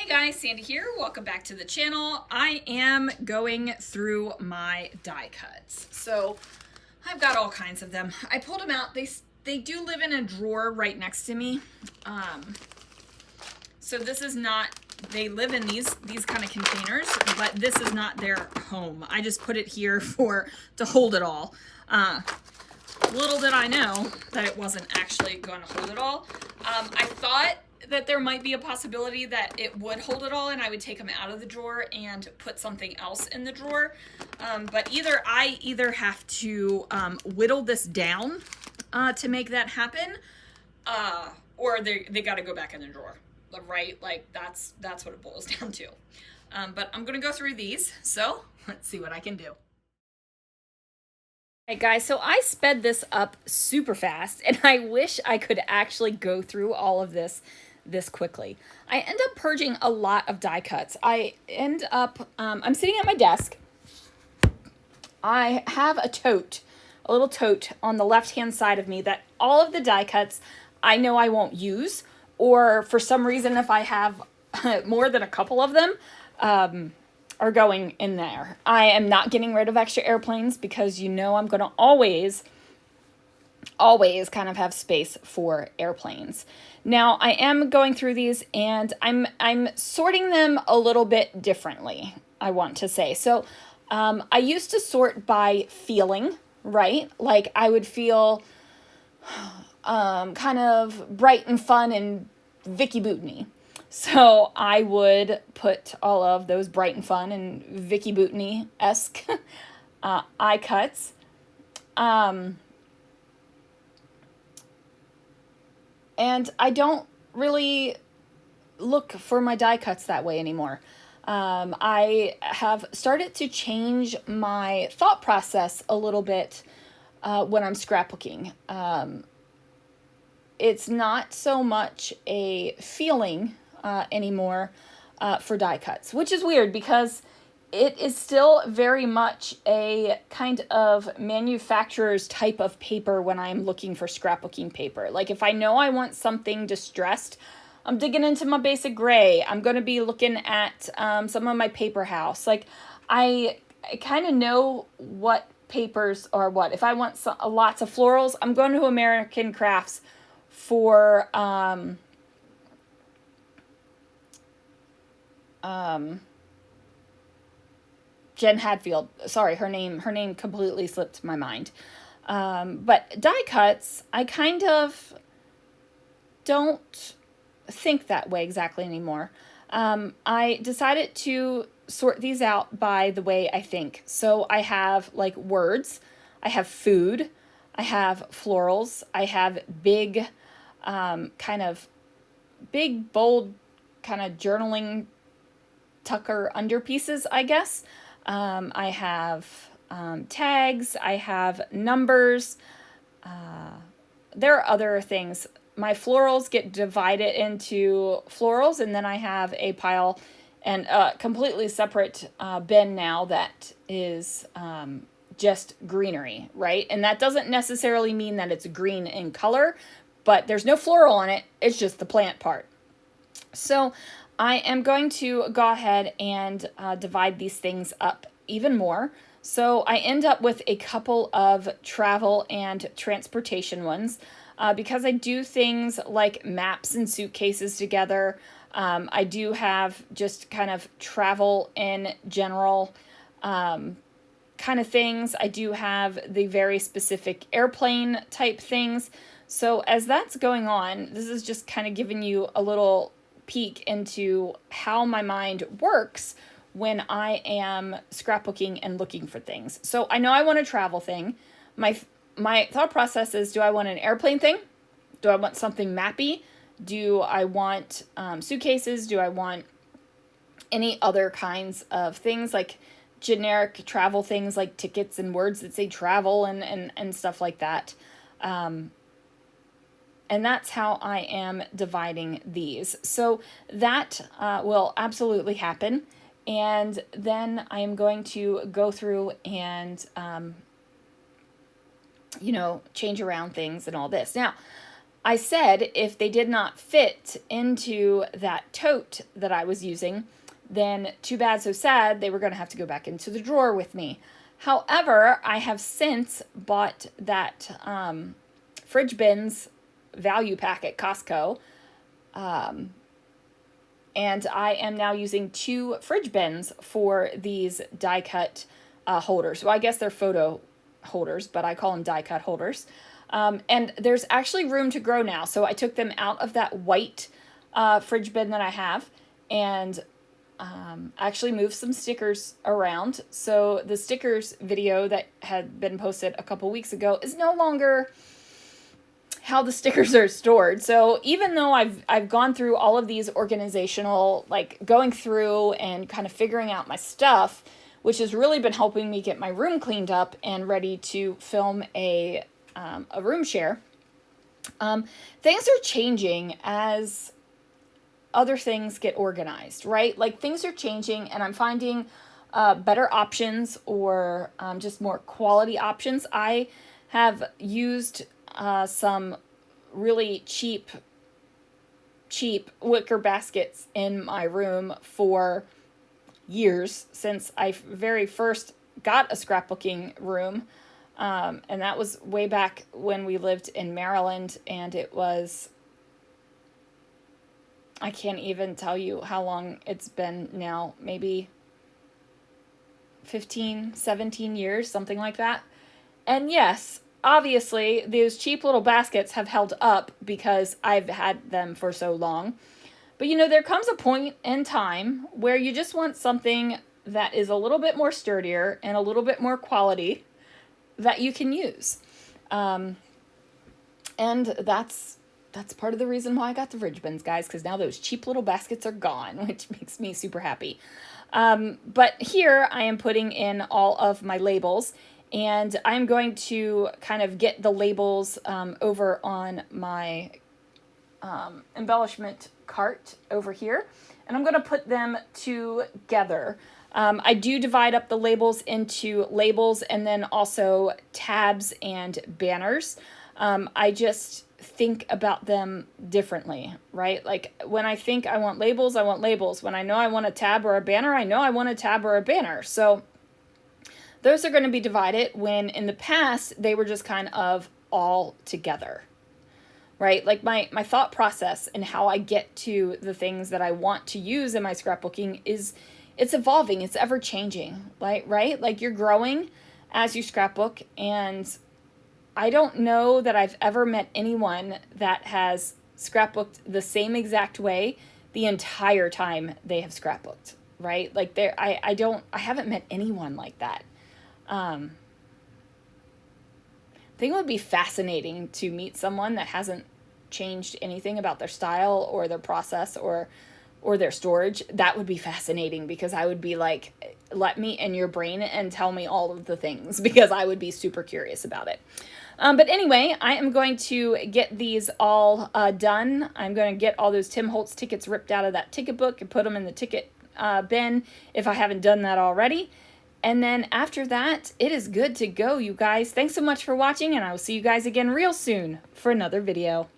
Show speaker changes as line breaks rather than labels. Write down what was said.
Hey guys, Sandy here. Welcome back to the channel. I am going through my die cuts. So I've got all kinds of them. I pulled them out. They do live in a drawer right next to me. So this is not, they live in these kind of containers, but this is not their home. I just put it here to hold it all. Little did I know that it wasn't actually going to hold it all. I thought that there might be a possibility that it would hold it all and I would take them out of the drawer and put something else in the drawer. But I either have to whittle this down to make that happen, or they got to go back in the drawer, right? Like that's what it boils down to. But I'm gonna go through these, so let's see what I can do. Alright guys, so I sped this up super fast and I wish I could actually go through all of this quickly. I end up purging a lot of die cuts. I'm sitting at my desk. I have a little tote on the left-hand side of me that all of the die cuts I know I won't use, or for some reason if I have more than a couple of them, are going in there. I am not getting rid of extra airplanes because I'm going to always kind of have space for airplanes. Now I am going through these and I'm sorting them a little bit differently, I want to say. So I used to sort by feeling, right? Like I would feel kind of bright and fun and Vicky Bootany. So I would put all of those bright and fun and Vicky Bootany-esque eye cuts. And I don't really look for my die cuts that way anymore. I have started to change my thought process a little bit when I'm scrapbooking. It's not so much a feeling anymore for die cuts, which is weird because it is still very much a kind of manufacturer's type of paper when I'm looking for scrapbooking paper. Like if I know I want something distressed, I'm digging into my basic gray. I'm going to be looking at some of my paper house. Like I kind of know what papers are what. If I want lots of florals, I'm going to American Crafts for Jen Hadfield. Sorry, her name completely slipped my mind. But die cuts, I kind of don't think that way exactly anymore. I decided to sort these out by the way I think. So I have like words, I have food, I have florals, I have big, big, bold, kind of journaling tucker underpieces, I guess. I have tags, I have numbers. There are other things. My florals get divided into florals, and then I have a pile and a completely separate bin now that is just greenery, right? And that doesn't necessarily mean that it's green in color, but there's no floral on it. It's just the plant part. So I am going to go ahead and divide these things up even more. So I end up with a couple of travel and transportation ones because I do things like maps and suitcases together. I do have just kind of travel in general kind of things. I do have the very specific airplane type things. So as that's going on, this is just kind of giving you a little peek into how my mind works when I am scrapbooking and looking for things. So I know I want a travel thing. My thought process is, do I want an airplane thing? Do I want something mappy? Do I want suitcases? Do I want any other kinds of things like generic travel things like tickets and words that say travel and stuff like that? And that's how I am dividing these. So that will absolutely happen. And then I am going to go through and, change around things and all this. Now, I said if they did not fit into that tote that I was using, then too bad, so sad, they were going to have to go back into the drawer with me. However, I have since bought that fridge bins value pack at Costco. And I am now using 2 fridge bins for these die cut holders. Well, I guess they're photo holders, but I call them die cut holders. And there's actually room to grow now. So I took them out of that white fridge bin that I have and actually moved some stickers around. So the stickers video that had been posted a couple weeks ago is no longer how the stickers are stored. So even though I've gone through all of these organizational, like going through and kind of figuring out my stuff, which has really been helping me get my room cleaned up and ready to film a room share, things are changing as other things get organized, right? Like things are changing and I'm finding better options or just more quality options. I have used some really cheap wicker baskets in my room for years since I very first got a scrapbooking room. And that was way back when we lived in Maryland, and it was, I can't even tell you how long it's been now, maybe 15, 17 years, something like that. And yes, obviously, those cheap little baskets have held up because I've had them for so long. But you know, there comes a point in time where you just want something that is a little bit more sturdier and a little bit more quality that you can use. And that's part of the reason why I got the fridge bins, guys, because now those cheap little baskets are gone, which makes me super happy. But here I am putting in all of my labels. And I'm going to kind of get the labels over on my embellishment cart over here. And I'm going to put them together. I do divide up the labels into labels and then also tabs and banners. I just think about them differently, right? Like when I think I want labels, I want labels. When I know I want a tab or a banner, I know I want a tab or a banner. So those are going to be divided when in the past they were just kind of all together, right? Like my thought process and how I get to the things that I want to use in my scrapbooking it's evolving, it's ever changing, right? Like you're growing as you scrapbook, and I don't know that I've ever met anyone that has scrapbooked the same exact way the entire time they have scrapbooked, right? Like I haven't met anyone like that. I think it would be fascinating to meet someone that hasn't changed anything about their style or their process or their storage. That would be fascinating because I would be like, let me in your brain and tell me all of the things because I would be super curious about it. But anyway, I am going to get these all done. I'm going to get all those Tim Holtz tickets ripped out of that ticket book and put them in the ticket bin if I haven't done that already. And then after that, it is good to go, you guys. Thanks so much for watching, and I will see you guys again real soon for another video.